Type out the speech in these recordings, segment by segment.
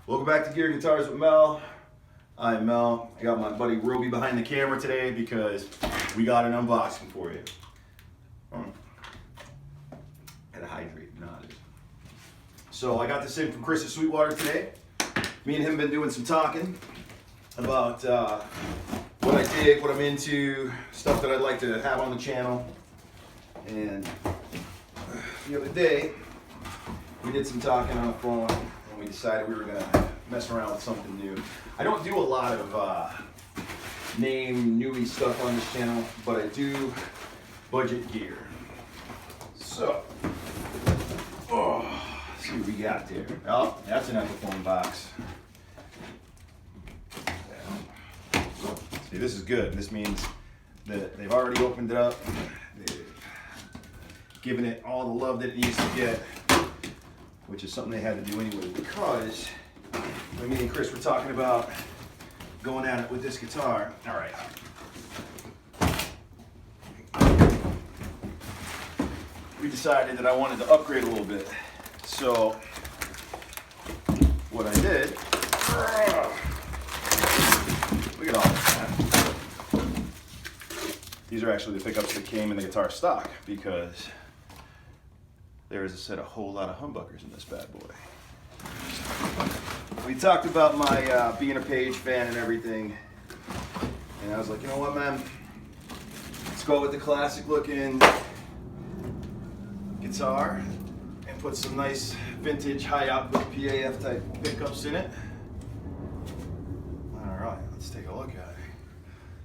Welcome back to Gear Guitars with Mel. I'm Mel. I got my buddy Roby behind the camera today because we got an unboxing for you. Gotta hydrate, not it. So I got this in from Chris at Sweetwater today. Me and him been doing some talking about what I dig, what I'm into, stuff that I'd like to have on the channel. And the other day, we did some talking on the phone and we decided we were gonna mess around with something new. I don't do a lot of name newy stuff on this channel, but I do budget gear. So, let's see what we got there. Oh, that's an Epiphone box. See, this is good. This means that they've already opened it up. They've given it all the love that it needs to get, which is something they had to do anyway, because when me and Chris were talking about going at it with this guitar. All right. We decided that I wanted to upgrade a little bit. So what I did, look at all that. These are actually the pickups that came in the guitar stock because there is a whole lot of humbuckers in this bad boy. We talked about my being a Page fan and everything, and I was like, you know what, man? Let's go with the classic looking guitar and put some nice vintage high output PAF type pickups in it. All right, let's take a look at it.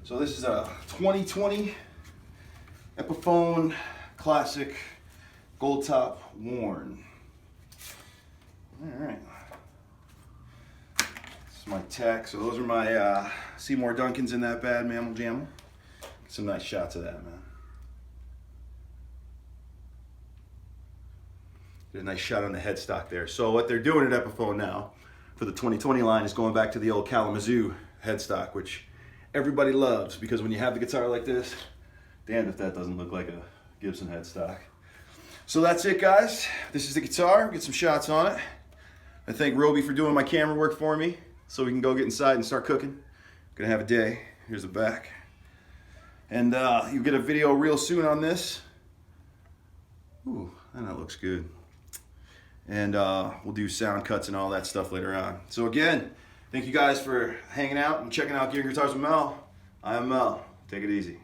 So this is a 2020 Epiphone classic gold top worn. All right. This is my tech. So those are my Seymour Duncans in that bad mammal jammal. Some nice shots of that, man. Did a nice shot on the headstock there. So what they're doing at Epiphone now for the 2020 line is going back to the old Kalamazoo headstock, which everybody loves because when you have the guitar like this, damn if that doesn't look like a Gibson headstock. So that's it, guys. This is the guitar. Get some shots on it. I thank Roby for doing my camera work for me so we can go get inside and start cooking. Gonna have a day. Here's the back. And you'll get a video real soon on this. Ooh, and that looks good. And we'll do sound cuts and all that stuff later on. So again, thank you guys for hanging out and checking out Gear Guitars with Mel. I am Mel. Take it easy.